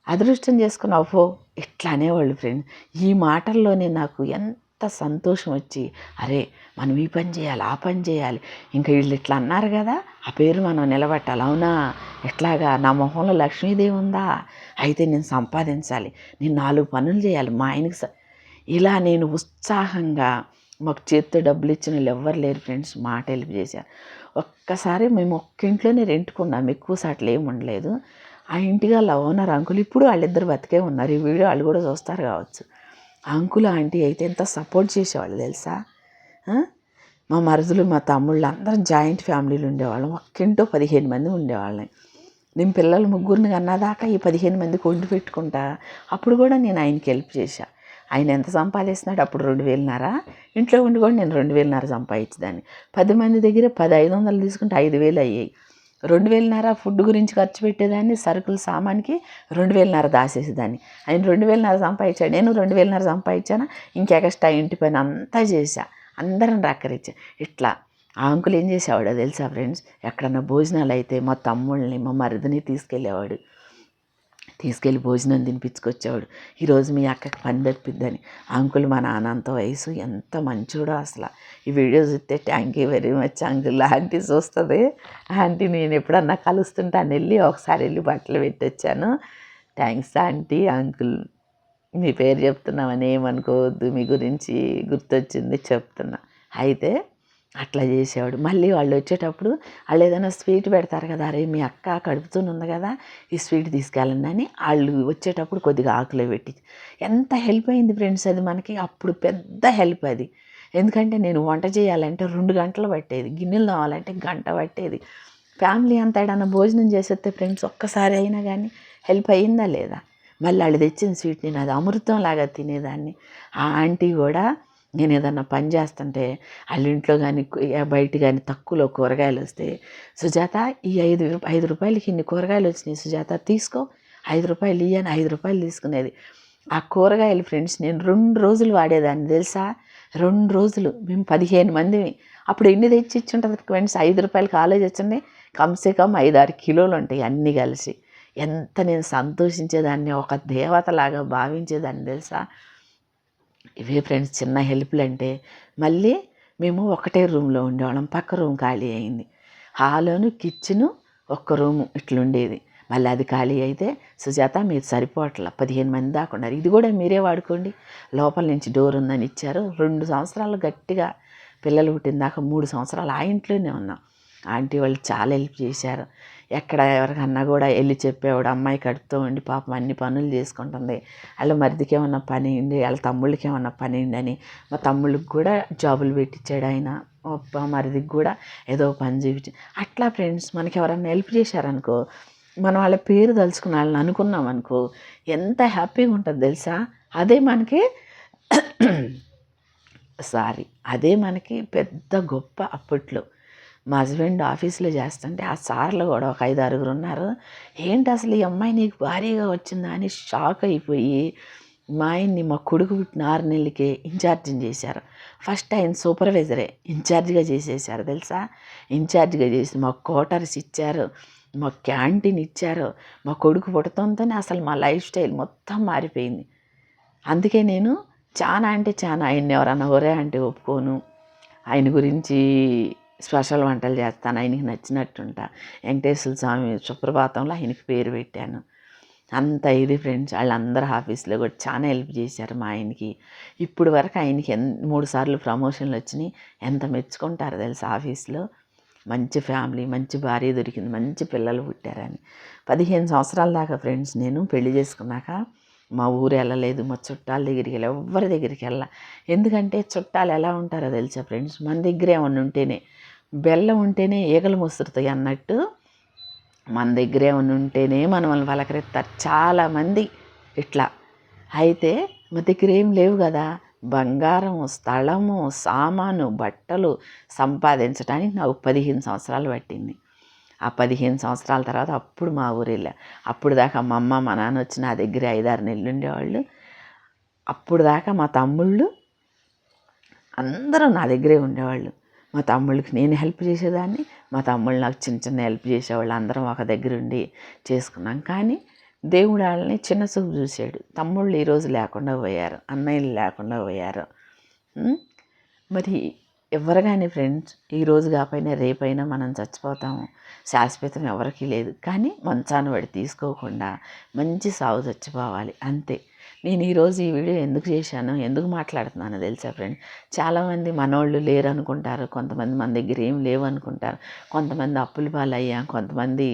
అదృష్టం చేసుకున్నావు పో, ఇట్లా అనేవాళ్ళు ఫ్రెండ్స్. ఈ మాటల్లోనే నాకు ఎంత సంతోషం వచ్చి, అరే మనం ఈ పని చేయాలి, ఆ పని చేయాలి, ఇంకా వీళ్ళు ఇట్లా అన్నారు కదా, ఆ పేరు మనం నిలబెట్టాలి, అవునా ఎట్లాగా, నా మొహంలో లక్ష్మీదేవి ఉందా, అయితే నేను సంపాదించాలి, నేను 4 పనులు చేయాలి మా ఆయనకి. ఇలా నేను ఉత్సాహంగా, మాకు చేతితో డబ్బులు ఇచ్చిన వాళ్ళు ఎవ్వరు లేరు ఫ్రెండ్స్, మాట హెల్ప్ చేశారు. ఒక్కసారి మేము ఒక్క ఇంట్లోనే రెంట్కున్నాం, ఎక్కువ సార్లు ఏమి ఉండలేదు. ఆ ఇంటిగా ఓనర్ అంకుల్, ఇప్పుడు వాళ్ళిద్దరు బతికే ఉన్నారు, ఈ వీడియో వాళ్ళు కూడా చూస్తారు కావచ్చు. అంకుల్ ఆంటీ అయితే ఎంత సపోర్ట్ చేసేవాళ్ళు తెలుసా. మా మరుదులు, మా తమ్ముళ్ళు అందరం జాయింట్ ఫ్యామిలీలు ఉండేవాళ్ళం, ఒక్కింటో 15 మంది ఉండేవాళ్ళని. నేను పిల్లలు 3 కన్నదాకా ఈ 15 మందికి వండి పెట్టుకుంటా. అప్పుడు కూడా నేను ఆయనకి హెల్ప్ చేశా. ఆయన ఎంత సంపాదిస్తున్నాడు అప్పుడు 2,500, ఇంట్లో ఉండి కూడా నేను 2,500 సంపాదించేదాన్ని. 10 మంది దగ్గర 500 తీసుకుంటే 5,000 అయ్యాయి. 2,500 ఫుడ్ గురించి ఖర్చు పెట్టేదాన్ని, సరుకులు సామాన్కి 2,500 దాసేసేదాన్ని. ఆయన 2,500 సంపాదించాడు, నేను 2,500 సంపాదించాను, ఇంకా ఎక్స్ట్రా ఇంటి పని అంతా చేశా, అందరం రాకరిచ్చా. ఇట్లా ఆ అంకుల్ ఏం చేసేవాడో తెలుసా ఫ్రెండ్స్, ఎక్కడన్నా భోజనాలు అయితే మా తమ్ముళ్ళని, మా మరిదిని తీసుకెళ్ళేవాడు. తీసుకెళ్ళి భోజనం తినిపించుకొచ్చేవాడు. ఈరోజు మీ అక్కకి పని తప్పిద్దని. అంకుల్ మా నాన్న అంత వయసు ఎంత మంచోడో అసలు. ఈ వీడియో చూస్తే thank you very much uncle. Aunty చూస్తుంది. ఆంటీ నేను ఎప్పుడన్నా కలుస్తుంటాను, ఒకసారి వెళ్ళి బట్టలు పెట్టొచ్చాను. Thanks aunty. అంకుల్ మీ పేరు చెప్తున్నామని ఏమనుకోవద్దు, మీ గురించి గుర్తొచ్చింది చెప్తున్నా. అయితే అట్లా చేసేవాడు. మళ్ళీ వాళ్ళు వచ్చేటప్పుడు వాళ్ళు ఏదైనా స్వీట్ పెడతారు కదా, అరే మీ అక్క కడుపుతూనుంది కదా ఈ స్వీట్ తీసుకెళ్ళండి అని వాళ్ళు వచ్చేటప్పుడు కొద్దిగా ఆకులో పెట్టి ఎంత హెల్ప్ అయింది ఫ్రెండ్స్. అది మనకి అప్పుడు పెద్ద హెల్ప్ అది. ఎందుకంటే నేను వంట చేయాలంటే 2 గంటలు పట్టేది, గిన్నెలు తోమాలంటే గంట పట్టేది. ఫ్యామిలీ అంతా ఏడన్నా భోజనం చేసేస్తే ఫ్రెండ్స్ ఒక్కసారి అయినా కానీ హెల్ప్ అయిందా లేదా. మళ్ళీ వాళ్ళు తెచ్చిన స్వీట్ నేను అది అమృతంలాగా తినేదాన్ని. ఆ ఆంటీ కూడా నేను ఏదన్నా పని చేస్తుంటే వాళ్ళ ఇంట్లో కానీ బయట కానీ తక్కువలో కూరగాయలు వస్తే, సుజాత ఈ 5 రూపాయలకి ఇన్ని కూరగాయలు వచ్చినాయి సుజాత తీసుకో, 5 రూపాయలు ఇయ్యని 5 రూపాయలు తీసుకునేది. ఆ కూరగాయలు ఫ్రెండ్స్ నేను 2 రోజులు వాడేదాన్ని తెలుసా. 2 రోజులు మేము 15 మందిమి. అప్పుడు ఎన్ని తెచ్చి ఇచ్చుంటుంది ఫ్రెండ్స్, 5 రూపాయలకి ఆలోచించండి, కమ్సే కమ్ 5-6 కిలోలు ఉంటాయి అన్నీ కలిసి. ఎంత నేను సంతోషించేదాన్ని, ఒక దేవతలాగా భావించేదాన్ని తెలుసా. ఇవే ఫ్రెండ్స్ చిన్న హెల్ప్లు అంటే. మళ్ళీ మేము ఒకటే రూమ్లో ఉండేవాళ్ళం, పక్క రూమ్ ఖాళీ అయింది. హాలును కిచెను ఒక్క రూము ఇట్లుండేది. మళ్ళీ అది ఖాళీ అయితే సుజాత మీరు సరిపోవట్ల 15 మంది దాకా ఉన్నారు, ఇది కూడా మీరే వాడుకోండి, లోపల నుంచి డోర్ ఉందని ఇచ్చారు. 2 సంవత్సరాలు గట్టిగా పిల్లలు పుట్టిన దాకా 3 సంవత్సరాలు ఆ ఇంట్లోనే ఉన్నాం. ఆంటీ వాళ్ళు చాలా హెల్ప్ చేశారు. ఎక్కడ ఎవరికన్నా కూడా వెళ్ళి చెప్పేవాడు, అమ్మాయి కడుపుతో ఉండి పాపం అన్ని పనులు చేసుకుంటుంది, వాళ్ళ మరిదికి ఏమన్నా పని ఉండి వాళ్ళ తమ్ముళ్ళకి ఏమన్నా పని ఉందని మా తమ్ముళ్ళకి కూడా జాబులు పెట్టించాడు ఆయన. మా మరిదికి కూడా ఏదో పని చూపించి అట్లా ఫ్రెండ్స్ మనకి ఎవరన్నా హెల్ప్ చేశారనుకో, మనం వాళ్ళ పేరు తలుచుకుని వాళ్ళని అనుకున్నాం అనుకో ఎంత హ్యాపీగా ఉంటుంది తెలుసా. అదే మనకి అదే మనకి పెద్ద గొప్ప. అప్పట్లో మా హస్బెండ్ ఆఫీస్లో చేస్తుంటే ఆ సార్లు కూడా ఒక 5-6 ఉన్నారు. ఏంటి అసలు ఈ అమ్మాయి నీకు భారీగా వచ్చిందా అని షాక్ అయిపోయి మా ఆయన్ని మా కొడుకు పుట్టిన 6 నెలలకే ఇన్ఛార్జిని చేశారు. ఫస్ట్ ఆయన సూపర్వైజరే ఇన్ఛార్జిగా చేసేసారు తెలుసా. ఇన్ఛార్జిగా చేసి మాకు క్వార్టర్స్ ఇచ్చారు, మాకు క్యాంటీన్ ఇచ్చారు. మా కొడుకు పుట్టడంతోనే అసలు మా లైఫ్ స్టైల్ మొత్తం మారిపోయింది. అందుకే నేను చాలా అంటే చాలా ఆయన్ని ఎవరన్నా ఒరే అంటే ఒప్పుకోను. ఆయన గురించి స్పెషల్ వంటలు చేస్తాను, ఆయనకి నచ్చినట్టుంటా. వెంకటేశ్వర స్వామి సుప్రభాతంలో ఆయనకి పేరు పెట్టాను. అంత ఇది ఫ్రెండ్స్. వాళ్ళందరూ ఆఫీస్లో కూడా చాలా హెల్ప్ చేశారు మా ఆయనకి. ఇప్పుడు వరకు ఆయనకి 3 సార్లు ప్రమోషన్లు వచ్చినాయి. ఎంత మెచ్చుకుంటారో తెలుసు ఆఫీస్లో. మంచి ఫ్యామిలీ, మంచి భార్య దొరికింది, మంచి పిల్లలు పుట్టారని. 15 సంవత్సరాల దాకా ఫ్రెండ్స్ నేను పెళ్లి చేసుకున్నాక మా ఊరు వెళ్ళలేదు, మా చుట్టాల దగ్గరికి వెళ్ళి ఎవరి దగ్గరికి వెళ్ళా. ఎందుకంటే చుట్టాలు ఎలా ఉంటారో తెలుసా ఫ్రెండ్స్, మన దగ్గర ఏమన్నా ఉంటేనే, బెల్లం ఉంటేనే ఈగలు ముసురుతాయి అన్నట్టు మన దగ్గర ఏమన్నా ఉంటేనే మనల్ని పలకరిస్తారు చాలామంది ఇట్లా. అయితే మా దగ్గర ఏం లేవు కదా, బంగారం, స్థలము, సామాను, బట్టలు సంపాదించడానికి నాకు 15 సంవత్సరాలు పట్టింది. ఆ 15 సంవత్సరాల తర్వాత అప్పుడు మా ఊరు వెళ్ళా. అప్పుడు దాకా మా అమ్మ మా నాన్న వచ్చి నా దగ్గర 5-6 నెలలు ఉండేవాళ్ళు. అప్పుడు దాకా మా తమ్ముళ్ళు అందరూ నా దగ్గరే ఉండేవాళ్ళు. మా తమ్ముళ్ళకి నేను హెల్ప్ చేసేదాన్ని, మా తమ్ముళ్ళు నాకు చిన్న చిన్న హెల్ప్ చేసేవాళ్ళు. అందరం ఒక దగ్గర ఉండి చేసుకున్నాం. కానీ దేవుడు వాళ్ళని చిన్న చూపు చూశాడు. తమ్ముళ్ళు ఈరోజు లేకుండా పోయారు, అన్నయ్యలు లేకుండా పోయారు. మరి ఎవరు కానీ ఫ్రెండ్స్ ఈరోజు కాకపోయినా రేపైనా మనం చచ్చిపోతాము, శాశ్వతం ఎవరికీ లేదు. కానీ మంచాన పడి తీసుకోకుండా మంచి సాగు చచ్చిపోవాలి అంతే. నేను ఈరోజు ఈ వీడియో ఎందుకు చేశాను, ఎందుకు మాట్లాడుతున్నానో తెలుసా ఫ్రెండ్. చాలామంది మనోళ్ళు లేరు అనుకుంటారు, కొంతమంది మన దగ్గర ఏం లేవు అనుకుంటారు, కొంతమంది అప్పుల పాలు అయ్యాం, కొంతమంది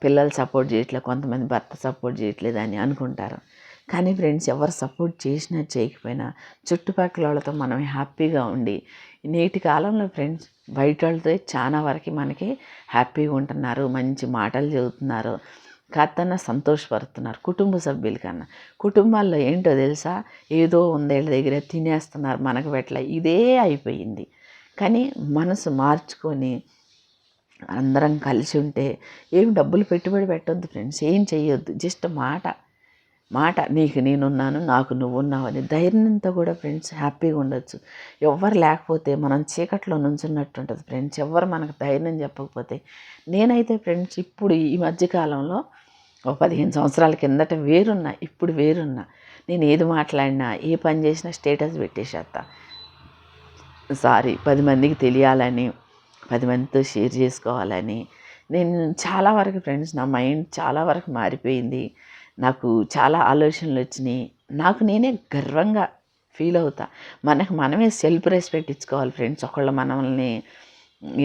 పిల్లలు సపోర్ట్ చేయట్లేదు, కొంతమంది భర్త సపోర్ట్ చేయట్లేదు అని అనుకుంటారు. కానీ ఫ్రెండ్స్ ఎవరు సపోర్ట్ చేసినా చేయకపోయినా చుట్టుపక్కల వాళ్ళతో మనం హ్యాపీగా ఉండి, నేటి కాలంలో ఫ్రెండ్స్ బయట వాళ్ళతో చాలా వరకు మనకి హ్యాపీగా ఉంటున్నారు, మంచి మాటలు చెబుతున్నారు, కాస్త సంతోషపడుతున్నారు. కుటుంబ సభ్యుల కన్నా కుటుంబాల్లో ఏంటో తెలుసా, ఏదో ఉందేళ్ళ దగ్గర తినేస్తున్నారు, మనకు పెట్టలే, ఇదే అయిపోయింది. కానీ మనసు మార్చుకొని అందరం కలిసి ఉంటే ఏం డబ్బులు పెట్టుబడి పెట్టొద్దు ఫ్రెండ్స్, ఏం చెయ్యొద్దు, జస్ట్ మాట నీకు నేనున్నాను, నాకు నువ్వున్నావు అని ధైర్యంతో కూడా ఫ్రెండ్స్ హ్యాపీగా ఉండొచ్చు. ఎవ్వరు లేకపోతే మనం చీకట్లో నుంచున్నట్టు ఉంటుంది ఫ్రెండ్స్. ఎవ్వరు మనకు ధైర్యం చెప్పకపోతే. నేనైతే ఫ్రెండ్స్ ఇప్పుడు ఈ మధ్యకాలంలో ఒక 15 సంవత్సరాల కిందట వేరున్నా, ఇప్పుడు వేరున్నా. నేను ఏది మాట్లాడినా, ఏ పని చేసినా స్టేటస్ పెట్టేసేస్తా. సారీ, 10 మందికి తెలియాలని, 10 మందితో షేర్ చేసుకోవాలని. నేను చాలా వరకు ఫ్రెండ్స్, నా మైండ్ చాలా వరకు మారిపోయింది. నాకు చాలా ఆలోచనలు వచ్చినాయి. నాకు నేనే గర్వంగా ఫీల్ అవుతా. మనకు మనమే సెల్ఫ్ రెస్పెక్ట్ ఇచ్చుకోవాలి ఫ్రెండ్స్. ఒకళ్ళు మనల్ని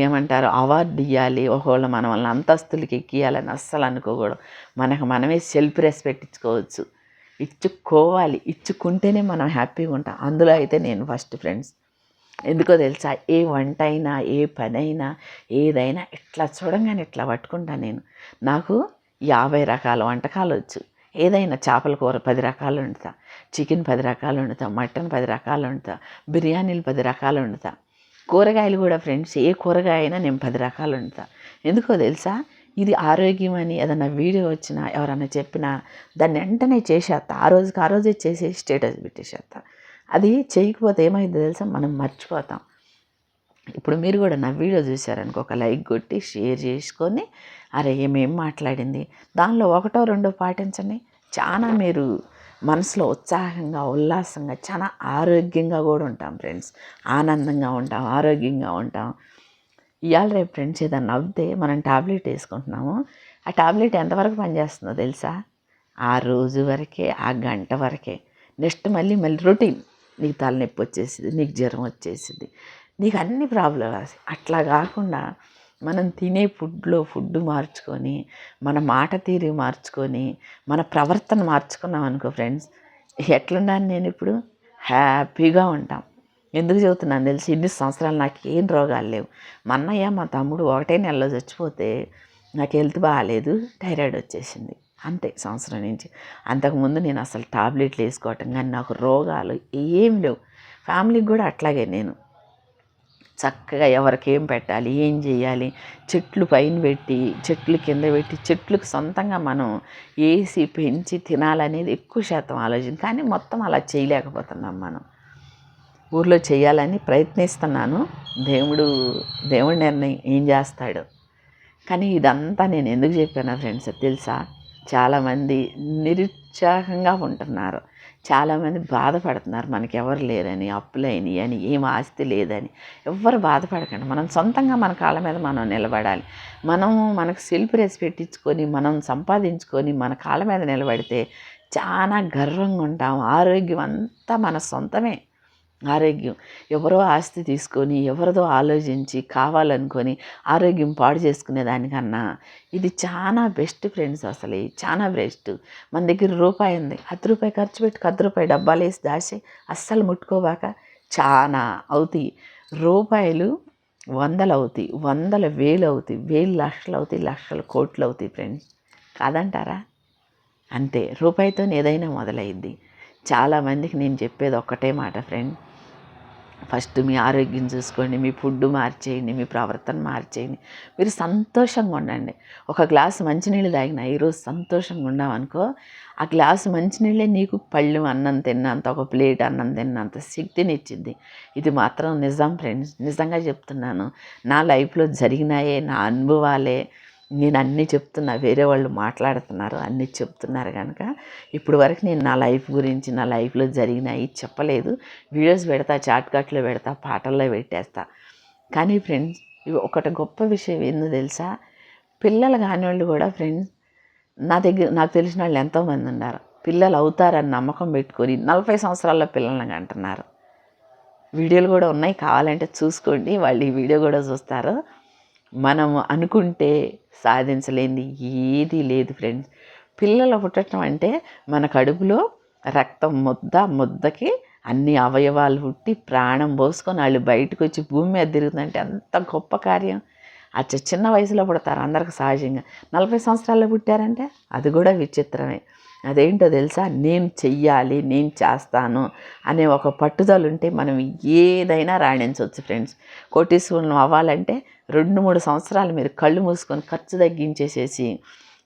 ఏమంటారు, అవార్డు ఇవ్వాలి, ఒకళ్ళు మనల్ని అంతస్తులకి ఎక్కియాలని అస్సలు అనుకోకూడదు. మనకు మనమే సెల్ఫ్ రెస్పెక్ట్ ఇచ్చుకోవచ్చు, ఇచ్చుకోవాలి. ఇచ్చుకుంటేనే మనం హ్యాపీగా ఉంటాం. అందులో అయితే నేను ఫస్ట్ ఫ్రెండ్స్. ఎందుకో తెలుసా, ఏ వంట అయినా, ఏ పని అయినా, ఏదైనా ఇట్లా చూడంగానే ఇట్లా పట్టుకుంటా నేను. నాకు 50 రకాల వంటకాలు వచ్చు. ఏదైనా చేపల కూర 10 రకాలు వండుతా, చికెన్ 10 రకాలు వండుతా, మటన్ 10 రకాలు వండుతా, బిర్యానీలు 10 రకాలు వండుతా. కూరగాయలు కూడా ఫ్రెండ్స్, ఏ కూరగాయ అయినా నేను 10 రకాలు వండుతా. ఎందుకో తెలుసా, ఇది ఆరోగ్యం అని ఏదైనా వీడియో వచ్చినా, ఎవరైనా చెప్పినా దాన్ని వెంటనే చేసేస్తా. ఆ రోజే చేసి స్టేటస్ పెట్టేసేస్తా. అది చేయకపోతే ఏమైందో తెలుసా, మనం మర్చిపోతాం. ఇప్పుడు మీరు కూడా నా వీడియో చూశారనుకో, ఒక లైక్ కొట్టి షేర్ చేసుకొని, అరే ఏమేం మాట్లాడింది, దానిలో ఒకటో రెండో పాటించండి. చాలా మీరు మనసులో ఉత్సాహంగా, ఉల్లాసంగా, చాలా ఆరోగ్యంగా కూడా ఉంటాం ఫ్రెండ్స్. ఆనందంగా ఉంటాం, ఆరోగ్యంగా ఉంటాం. ఇవాళ రేపు ఫ్రెండ్స్ ఏదన్నా అవుతే మనం టాబ్లెట్ వేసుకుంటున్నాము. ఆ టాబ్లెట్ ఎంతవరకు పనిచేస్తుందో తెలుసా, ఆ రోజు వరకే, ఆ గంట వరకే. నెక్స్ట్ మళ్ళీ రొటీన్. నీకు తలనొప్పి వచ్చేసింది, నీకు జ్వరం వచ్చేసింది, నీకు అన్ని ప్రాబ్లమ్స్. అట్లా కాకుండా మనం తినే ఫుడ్ మార్చుకొని, మన మాట తీరు మార్చుకొని, మన ప్రవర్తన మార్చుకున్నాం అనుకో ఫ్రెండ్స్, ఎట్లున్నాను నేను ఇప్పుడు, హ్యాపీగా ఉంటాం. ఎందుకు చెబుతున్నాను తెలిసి, ఇన్ని సంవత్సరాలు నాకు ఏం రోగాలు లేవు. మా అన్నయ్య మా తమ్ముడు 1 నెలలో చచ్చిపోతే నాకు హెల్త్ బాగాలేదు, థైరాయిడ్ వచ్చేసింది. అంతే, సంవత్సరం నుంచి. అంతకుముందు నేను అసలు టాబ్లెట్లు వేసుకోవటం కానీ, నాకు రోగాలు ఏం లేవు. ఫ్యామిలీకి కూడా అట్లాగే నేను చక్కగా ఎవరికి ఏం పెట్టాలి, ఏం చేయాలి, చెట్లు పైన పెట్టి, చెట్లు కింద పెట్టి, చెట్లకు సొంతంగా మనం వేసి పెంచి తినాలనేది ఎక్కువ శాతం ఆలోచన. కానీ మొత్తం అలా చేయలేకపోతున్నాం మనం. ఊర్లో చేయాలని ప్రయత్నిస్తున్నాను. దేవుడి నిర్ణయం ఏం చేస్తాడు. కానీ ఇదంతా నేను ఎందుకు చెప్పాను ఫ్రెండ్స్ తెలుసా, చాలామంది నిరుత్సాహంగా ఉంటున్నారు, చాలామంది బాధపడుతున్నారు, మనకి ఎవరు లేరని, అప్పులైనవి అని, ఏం ఆస్తి లేదని. ఎవ్వరు బాధపడకండి. మనం సొంతంగా మన కాళ్ళ మీద మనం నిలబడాలి. మనకు సెల్ఫ్ రెస్పెక్ట్ ఇచ్చుకొని, మనం సంపాదించుకొని మన కాళ్ళ మీద నిలబడితే చాలా గర్వంగా ఉంటాం. ఆరోగ్యం అంతా మన సొంతమే. ఆరోగ్యం ఎవరో ఆస్తి తీసుకొని, ఎవరిదో ఆలోచించి కావాలనుకొని ఆరోగ్యం పాడు చేసుకునే దానికన్నా ఇది చాలా బెస్ట్ ఫ్రెండ్స్. అసలు చాలా బెస్ట్. మన దగ్గర రూపాయి ఉంది, ₹10 ఖర్చు పెట్టి ₹10 డబ్బాలు వేసి దాచి అస్సలు ముట్టుకోబాక. చాలా అవుతాయి రూపాయలు, వందలు అవుతాయి, వందల వేలు అవుతాయి, వేలు లక్షలు అవుతాయి, లక్షలు కోట్లు అవుతాయి ఫ్రెండ్స్. కాదంటారా? అంతే, రూపాయితో ఏదైనా మొదలైద్ది. చాలామందికి నేను చెప్పేది ఒక్కటే మాట ఫ్రెండ్, ఫస్ట్ మీ ఆరోగ్యం చూసుకోండి, మీ ఫుడ్ మార్చేయండి, మీ ప్రవర్తన మార్చేయండి, మీరు సంతోషంగా ఉండండి. ఒక గ్లాసు మంచినీళ్ళు తాగినా ఈరోజు సంతోషంగా ఉన్నామనుకో, ఆ గ్లాసు మంచినీళ్ళే నీకు పళ్ళు అన్నం తిన్నంత, ఒక ప్లేట్ అన్నం తిన్నంత శక్తిని ఇచ్చింది. ఇది మాత్రం నిజం ఫ్రెండ్స్, నిజంగా చెప్తున్నాను. నా లైఫ్లో జరిగినాయే, నా అనుభవాలే నేను అన్నీ చెప్తున్నా. వేరే వాళ్ళు మాట్లాడుతున్నారు, అన్నీ చెప్తున్నారు కనుక ఇప్పుడు వరకు నేను నా లైఫ్ గురించి, నా లైఫ్లో జరిగినాయి చెప్పలేదు. వీడియోస్ పెడతా, షార్ట్కట్లో పెడతా, పాటల్లో పెట్టేస్తా. కానీ ఫ్రెండ్స్, ఇవి ఒకటి గొప్ప విషయం ఏందో తెలుసా, పిల్లలు కాని వాళ్ళు కూడా ఫ్రెండ్స్, నాకు తెలిసిన వాళ్ళు ఎంతోమంది ఉన్నారు, పిల్లలు అవుతారని నమ్మకం పెట్టుకొని 40 సంవత్సరాల్లో పిల్లల్ని అంటున్నారు. వీడియోలు కూడా ఉన్నాయి, కావాలంటే చూసుకోండి, వాళ్ళు ఈ వీడియో కూడా చూస్తారు. మనం అనుకుంటే సాధించలేనిది ఏదీ లేదు ఫ్రెండ్స్. పిల్లలు పుట్టడం అంటే మన కడుపులో రక్తం ముద్దకి అన్ని అవయవాలు పుట్టి ప్రాణం పోసుకొని వాళ్ళు బయటకు వచ్చి భూమి మీద తిరుగుతుందంటే అంత గొప్ప కార్యం. చిన్న వయసులో పుడతారు అందరికి సహజంగా. 40 సంవత్సరాల్లో పుట్టారంటే అది కూడా విచిత్రమే. అదేంటో తెలుసా, నేను చెయ్యాలి, నేను చేస్తాను అనే ఒక పట్టుదల ఉంటే మనం ఏదైనా రాణించవచ్చు ఫ్రెండ్స్. కోటీశ్వరులు అవ్వాలంటే 2-3 సంవత్సరాలు మీరు కళ్ళు మూసుకొని ఖర్చు తగ్గించేసేసి,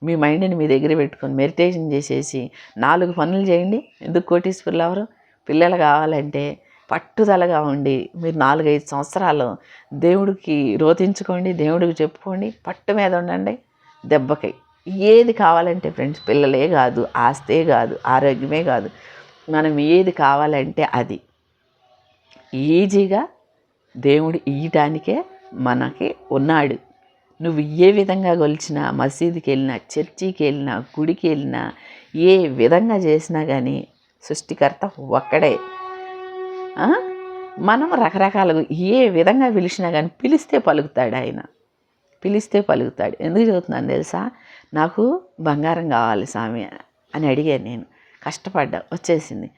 మీ మైండ్ని మీ దగ్గర పెట్టుకొని మెడిటేషన్ చేసేసి 4 పనులు చేయండి. ఎందుకు కోటీశ్వరులు ఎవరు? పిల్లలు కావాలంటే పట్టుదలగా ఉండి మీరు 4-5 సంవత్సరాలు దేవుడికి రోధించుకోండి, దేవుడికి చెప్పుకోండి, పట్టు మీద ఉండండి. దెబ్బకి ఏది కావాలంటే ఫ్రెండ్స్, పిల్లలే కాదు, ఆస్తే కాదు, ఆరోగ్యమే కాదు, మనం ఏది కావాలంటే అది ఈజీగా దేవుడు ఇయ్యటానికే మనకి ఉన్నాడు. నువ్వు ఏ విధంగా కొలిచినా, మసీదుకి వెళ్ళినా, చర్చికి వెళ్ళినా, గుడికి వెళ్ళినా, ఏ విధంగా చేసినా కానీ సృష్టికర్త ఒక్కడే. మనం రకరకాలుగా ఏ విధంగా పిలిచినా కానీ పిలిస్తే పలుకుతాడు ఆయన, పిలిస్తే పలుకుతాడు. ఎందుకు చెబుతున్నాను తెలుసా? నాకు బంగారం కావాలి స్వామి అని అడిగాను నేను, కష్టపడ్డా, వచ్చేసింది.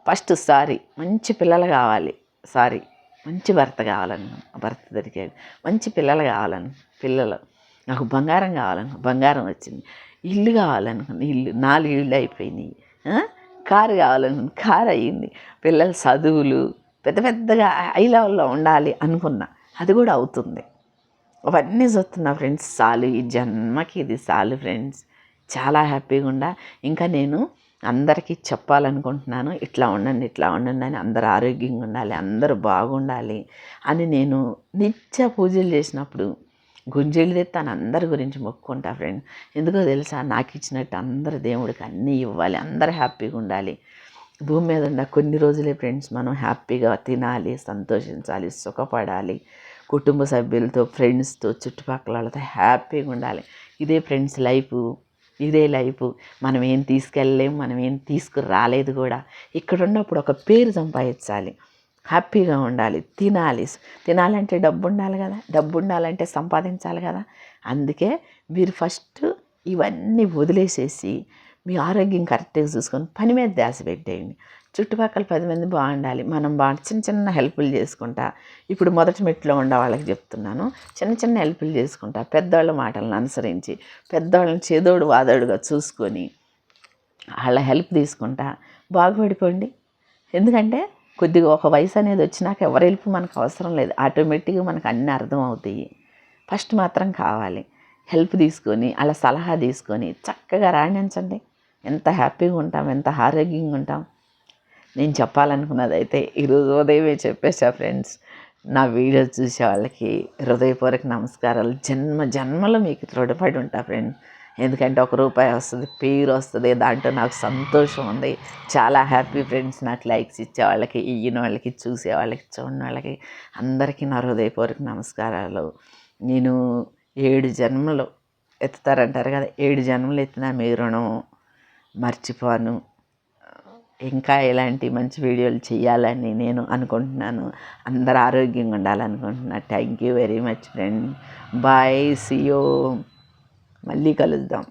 ఫస్ట్ మంచి పిల్లలు కావాలి, మంచి భర్త భర్త దొరికాడు. మంచి పిల్లలు పిల్లలు. నాకు బంగారం బంగారం వచ్చింది. ఇల్లు ఇల్లు 4 ఇళ్ళు అయిపోయినాయి. కారు కారు అయ్యింది. పిల్లల చదువులు పెద్ద పెద్దగా హై లెవెల్లో ఉండాలి అనుకున్నా, అది కూడా అవుతుంది. అవన్నీ చూస్తున్నా ఫ్రెండ్స్. ఈ జన్మకి ఇది ఫ్రెండ్స్. చాలా హ్యాపీగా ఉండా. ఇంకా నేను అందరికీ చెప్పాలనుకుంటున్నాను, ఇట్లా ఉండండి అని, అందరూ ఆరోగ్యంగా ఉండాలి, అందరూ బాగుండాలి అని. నేను నిత్య పూజలు చేసినప్పుడు గుంజీలు తెస్తాను, అందరి గురించి మొక్కుకుంటా ఫ్రెండ్. ఎందుకో తెలుసా? నాకు ఇచ్చినట్టు అందరు దేవుడికి అన్నీ ఇవ్వాలి, అందరూ హ్యాపీగా ఉండాలి. భూమి మీద ఉన్న కొన్ని రోజులే ఫ్రెండ్స్, మనం హ్యాపీగా తినాలి, సంతోషించాలి, సుఖపడాలి, కుటుంబ సభ్యులతో, ఫ్రెండ్స్తో, చుట్టుపక్కల వాళ్ళతో హ్యాపీగా ఉండాలి. ఇదే ఫ్రెండ్స్ ఇదే లైఫ్. మనం ఏం తీసుకెళ్ళలేము, మనం ఏం తీసుకురాలేదు కూడా. ఇక్కడ ఉన్నప్పుడు ఒక పేరు సంపాదించాలి, హ్యాపీగా ఉండాలి, తినాలంటే డబ్బు ఉండాలి కదా, డబ్బు ఉండాలంటే సంపాదించాలి కదా. అందుకే మీరు ఫస్ట్ ఇవన్నీ వదిలేసేసి మీ ఆరోగ్యం కరెక్ట్గా చూసుకొని పని మీద ధ్యాస పెట్టేయండి. చుట్టుపక్కల 10 మంది బాగుండాలి, మనం చిన్న చిన్న హెల్ప్లు చేసుకుంటా. ఇప్పుడు మొదటి మెట్లో ఉండే వాళ్ళకి చెప్తున్నాను, చిన్న చిన్న హెల్ప్లు చేసుకుంటా, పెద్దవాళ్ళ మాటలను అనుసరించి, పెద్దవాళ్ళని చేదోడు వాదోడుగా చూసుకొని వాళ్ళ హెల్ప్ తీసుకుంటా బాగుపడిపోండి. ఎందుకంటే కొద్దిగా ఒక వయసు అనేది వచ్చినాక ఎవరి హెల్ప్ మనకు అవసరం లేదు, ఆటోమేటిక్గా మనకు అన్నీ అర్థం అవుతాయి. ఫస్ట్ మాత్రం కావాలి, హెల్ప్ తీసుకొని అలా సలహా తీసుకొని చక్కగా రాణించండి. ఎంత హ్యాపీగా ఉంటాం, ఎంత ఆరోగ్యంగా ఉంటాం. నేను చెప్పాలనుకున్నది అయితే ఈరోజు ఉదయమే చెప్పేసా ఫ్రెండ్స్. నా వీడియో చూసే వాళ్ళకి హృదయపూర్వక నమస్కారాలు. జన్మలో మీకు రుణపడి ఉంటా ఫ్రెండ్స్. ఎందుకంటే ₹1 వస్తుంది, పేరు వస్తుంది, దాంట్లో నాకు సంతోషం ఉంది. చాలా హ్యాపీ ఫ్రెండ్స్. నాకు లైక్స్ ఇచ్చే వాళ్ళకి, ఇయ్యని వాళ్ళకి, చూసే వాళ్ళకి, చూడని వాళ్ళకి అందరికీ నా హృదయపూర్వక నమస్కారాలు. నేను 7 జన్మలు ఎత్తుతారంటారు కదా, 7 జన్మలు ఎత్తినా మీ రుణం మర్చిపోను. ఇంకా ఇలాంటి మంచి వీడియోలు చేయాలని నేను అనుకుంటున్నాను. అందరూ ఆరోగ్యంగా ఉండాలనుకుంటున్నాను. Thank you very much friend. Bye, see you. మళ్ళీ కలుద్దాం.